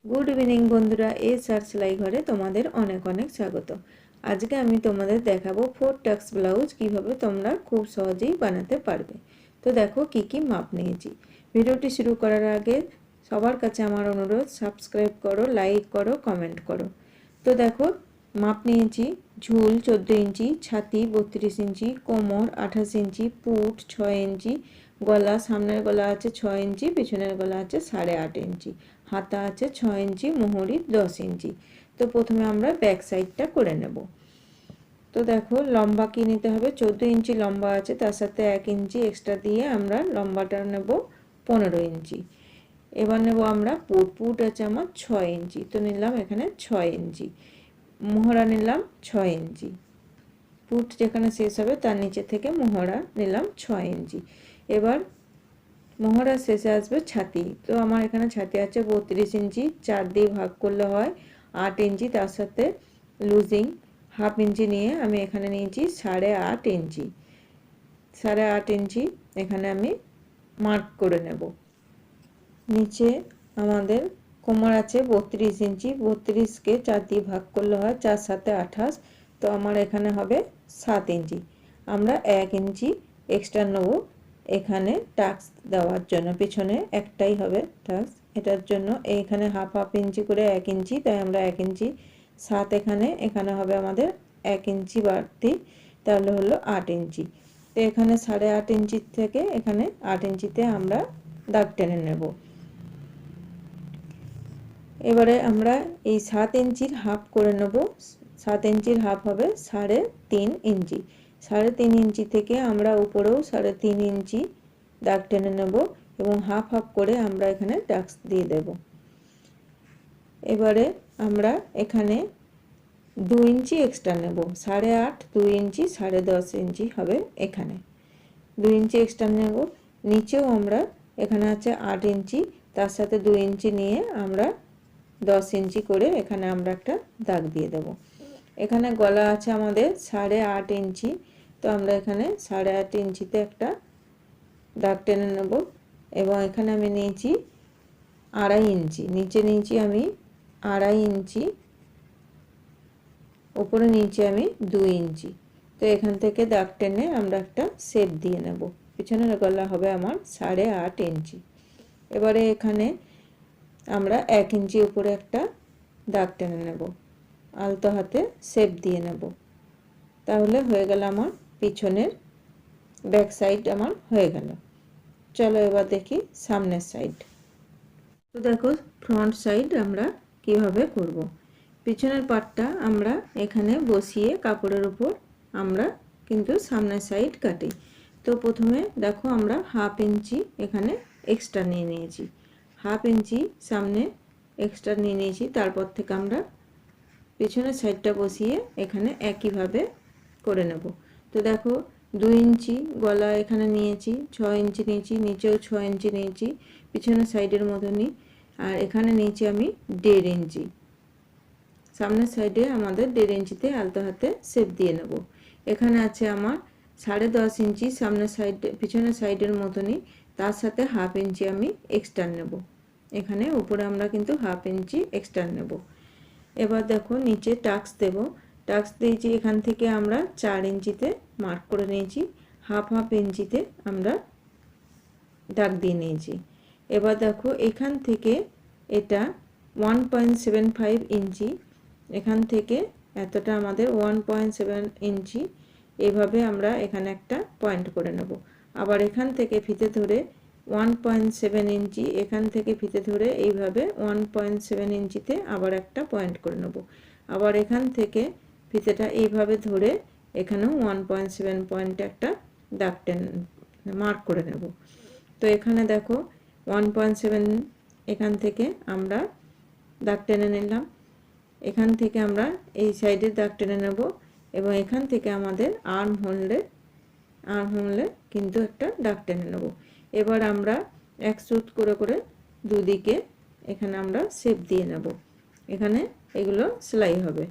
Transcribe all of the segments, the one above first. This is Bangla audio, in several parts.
গুড ইভিনিং বন্ধুরা, এই সার সেলাই ঘরে তোমাদের অনেক অনেক স্বাগত। আজকে আমি তোমাদের দেখাবো 4 টাক্স ব্লাউজ কিভাবে তোমরা খুব সহজেই বানাতে পারবে। তো দেখো কি কি মাপ নিয়েছি। ভিডিওটি শুরু করার আগে সবার কাছে আমার অনুরোধ, সাবস্ক্রাইব করো, লাইক করো, কমেন্ট করো। তো দেখো মাপ নিয়েছি। ঝুল 14 ইঞ্চি, ছাতি 32 ইঞ্চি, কোমর 28 ইঞ্চি, পুট 6 ইঞ্চি, গলা সামনের গলা আছে 6 ইঞ্চি, পিছনের গলা আছে 8.5 ইঞ্চি, হাতা আছে 6 ইঞ্চি, মোহরি 10 ইঞ্চি। তো প্রথমে আমরা ব্যাক সাইডটা করে নেব। তো দেখো লম্বা কি নিতে হবে, 14 ইঞ্চি লম্বা আছে, তার সাথে 1 ইঞ্চি এক্সট্রা দিয়ে আমরা লম্বাটা নেব 15 ইঞ্চি। এবার নেব আমরা পুট আছে আমার 6 ইঞ্চি, তো নিলাম এখানে 6 ইঞ্চি। মোহরা নিলাম 6 ইঞ্চি। পুট যেখানে শেষ হবে তার নিচে থেকে মোহরা নিলাম 6 ইঞ্চি। এবার মোহরা শেষে আসবে ছাতি। তো আমার এখানে ছাতি আছে 32 ইঞ্চি, 4 দিয়ে ভাগ করলে হয় 8 ইঞ্চি, তার সাথে লুজিং হাফ ইঞ্চি নিয়ে আমি এখানে নিয়েছি 8.5 ইঞ্চি। 8.5 ইঞ্চি এখানে আমি মার্ক করে নেব। নিচে আমাদের কোমর আছে 32 ইঞ্চি, 32কে 4 দিয়ে ভাগ করলে হয় 4 7 28, তো আমার এখানে হবে 7 ইঞ্চি। আমরা 1 ইঞ্চি এক্সট্রা নেব এখানে টাক্স দেওয়ার জন্য, পিছনে একটাই হবে টাক্স, এটার জন্য এইখানে হাফ ইঞ্চি করে 1 ইঞ্চি, তাই আমরা 1 ইঞ্চি 7 এখানে হবে আমাদের 1 ইঞ্চি বাড়তি, তাহলে হলো 8 ইঞ্চি। তো এখানে 8.5 ইঞ্চি থেকে এখানে 8 ইঞ্চিতে আমরা দাগ টেনে নেব। এবারে আমরা এই 7 ইঞ্চির হাফ করে নেব। 7 ইঞ্চির হাফ হবে 3.5 ইঞ্চি। 3.5 ইঞ্চি থেকে আমরা উপরেও 3.5 ইঞ্চি দাগ টেনে নেব এবং হাফ করে আমরা এখানে টাক্স দিয়ে দেব। এবারে আমরা এখানে 2 ইঞ্চি এক্সট্রা নেব, 8.5 2 ইঞ্চি 10.5 ইঞ্চি হবে এখানে 2 ইঞ্চি এক্সট্রা নেব। নিচেও আমরা এখানে আছে 8 ইঞ্চি, তার সাথে 2 ইঞ্চি নিয়ে আমরা 10 ইঞ্চি করে এখানে আমরা একটা দাগ দিয়ে দেব। এখানে গলা আছে আমাদের 8.5 ইঞ্চি, তো আমরা এখানে 8.5 ইঞ্চিতে একটা দাগ টেনে নেব এবং এখানে আমি নিয়েছি 2.5 ইঞ্চি, নিচে নিয়েছি আমি 2.5 ইঞ্চি, উপরে নিচে আমি 2 ইঞ্চি। তো এখান থেকে দাগ টেনে আমরা একটা শেপ দিয়ে নেব। পিছনের গলা হবে আমার 8.5 ইঞ্চি। এবারে এখানে আমরা 1 ইঞ্চি উপরে একটা দাগ টেনে নেব, আলতো হাতে শেপ দিয়ে নেব। তাহলে হয়ে গেল আমার পিছনের ব্যাক সাইড আমার হয়ে গেল। চলো এবার দেখি সামনের সাইড। তো দেখো ফ্রন্ট সাইড আমরা কিভাবে করব। পিছনের পাটটা আমরা এখানে বসিয়ে কাপড়ের উপর আমরা কিন্তু সামনের সাইড কাটি। তো প্রথমে দেখো আমরা হাফ ইঞ্চি এখানে এক্সট্রা নিয়ে নিয়েছি, হাফ ইঞ্চি সামনে এক্সট্রা নিয়ে নিয়েছি। তারপর থেকে আমরা পিছনের সাইডটা বসিয়ে এখানে একইভাবে করে নেব। তো দেখো 2 ইঞ্চি গলা এখানে নিয়েছি, 6 ইঞ্চি নিয়েছি, নিচেও 6 ইঞ্চি নিয়েছি পিছনের সাইডের মতনই, আর এখানে নিয়েছি আমি 1.5 ইঞ্চি। সামনের সাইডে আমাদের 1.5 ইঞ্চিতে আলতো হাতে শেপ দিয়ে নেব। এখানে আছে আমার 10.5 ইঞ্চি সামনের সাইড পিছনের সাইডের মতনই, তার সাথে হাফ ইঞ্চি আমি এক্সট্রা নেব। এখানে উপরে আমরা কিন্তু হাফ ইঞ্চি এক্সট্রা নেব। এবার দেখো নিচে টাক্স দেব। টাক্স দিয়েছি এখান থেকে আমরা 4 ইঞ্চিতে মার্ক করে নিয়েছি, হাফ ইঞ্চিতে আমরা দাগ দিয়ে নিয়েছি। এবার দেখো এখান থেকে এটা 1.75 ইঞ্চি, এখান থেকে এতটা আমাদের 1.7 ইঞ্চি, এভাবে আমরা এখানে একটা পয়েন্ট করে নেব। আবার এখান থেকে ফিতে ধরে 1.7 ইঞ্চি, এখান থেকে ফিতে ধরে এইভাবে 1.7 ইঞ্চিতে আবার একটা পয়েন্ট করে নেব। আবার এখান থেকে ফিতেটা এইভাবে ধরে এখানেও 1.7 পয়েন্টে একটা দাগ টেনে মার্ক করে নেব। তো এখানে দেখো 1.7 এখান থেকে আমরা দাগ টেনে নিলাম। এখান থেকে আমরা এই সাইডে দাগ টেনে নেব এবং এখান থেকে আমাদের আর্ম হোলে কিন্তু একটা দাগ টেনে নেব। এবার আমরা এক সুত করে করে দুদিকে এখানে আমরা শেপ দিয়ে নেব। এখানে এগুলো সেলাই হবে।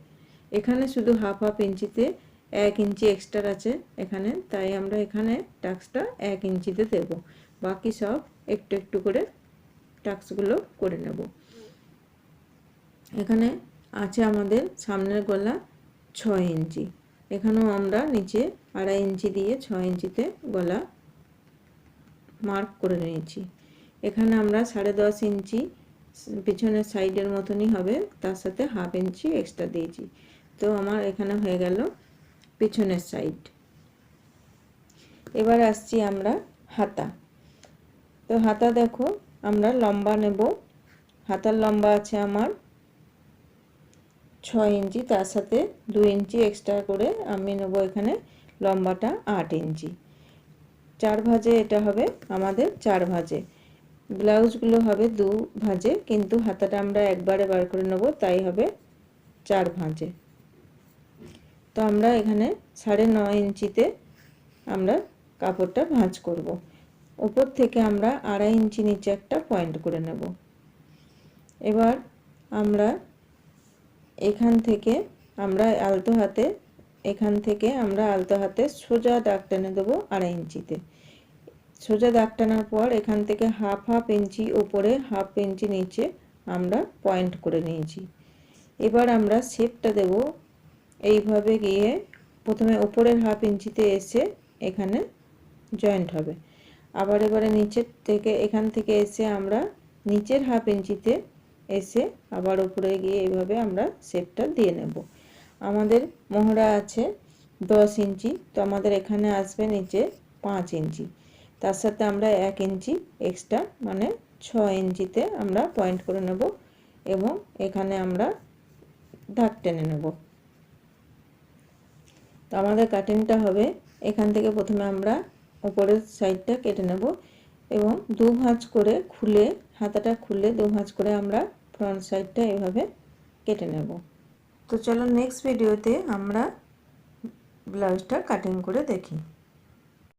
এখানে শুধু হাফ ইঞ্চিতে 1 ইঞ্চি এক্সট্রা আছে এখানে, তাই আমরা এখানে টাক্সটা 1 ইঞ্চিতে দেব। বাকি সব একটু একটু করে টাক্সগুলো করে নেব। এখানে আছে আমাদের সামনের গলা 6 ইঞ্চি, এখানেও আমরা নিচে 2.5 ইঞ্চি দিয়ে 6 ইঞ্চিতে গলা মার্ক করে নিয়েছি। এখানে আমরা 10.5 ইঞ্চি পিছনের সাইডের মতনই হবে, তার সাথে 1/2 ইঞ্চি এক্সট্রা দিয়েছি। তো আমার এখানে হয়ে গেল পিছনের সাইড। এবার আসছি আমরা হাতা। তো হাতা দেখো আমরা লম্বা নেব, হাতার লম্বা আছে আমার 6 ইঞ্চি, তার সাথে 2 ইঞ্চি এক্সট্রা করে আমি নেব এখানে লম্বাটা 8 ইঞ্চি। 4 ভাঁজে এটা হবে আমাদের 4 ভাঁজে। ব্লাউজগুলো হবে 2 ভাঁজে, কিন্তু হাতাটা আমরা একবারে বার করে নেব, তাই হবে 4 ভাঁজে। তো আমরা এখানে 9.5 ইঞ্চিতে আমরা কাপড়টা ভাঁজ করব। উপর থেকে আমরা 2.5 ইঞ্চি নিচে একটা পয়েন্ট করে নেব। এবার আমরা এখান থেকে আমরা আলতো হাতে সোজা দাগ টেনে দেবো 2.5 ইঞ্চিতে। সোজা দাগ টানার পর এখান থেকে হাফ ইঞ্চি উপরে 1/2 ইঞ্চি নিচে আমরা পয়েন্ট করে নিয়েছি। এবার আমরা শেপটা দেব এইভাবে গিয়ে প্রথমে উপরের 1/2 ইঞ্চিতে এসে এখানে জয়েন্ট হবে। আবার এবারে নিচের থেকে এখান থেকে এসে আমরা নিচের 1/2 ইঞ্চিতে এসে আবার উপরে গিয়ে এইভাবে আমরা শেপটা দিয়ে নেব। আমাদের মোহরা আছে 10 ইঞ্চি, তো আমাদের এখানে আসবে নিচে 5 ইঞ্চি, তার সাথে আমরা 1 ইঞ্চি এক্সট্রা মানে 6 ইঞ্চিতে আমরা পয়েন্ট করে নেব এবং এখানে আমরা দাগ টেনে নেব। তো আমাদের কাটিংটা হবে এখান থেকে প্রথমে আমরা উপরের সাইডটা কেটে নেব এবং 2 ভাঁজ করে খুলে হাতাটা খুলে 2 ভাঁজ করে আমরা ফ্রন্ট সাইডটা এইভাবে কেটে নেব। তো চলো নেক্সট ভিডিওতে আমরা ব্লাউজটা কাটিং করে দেখি।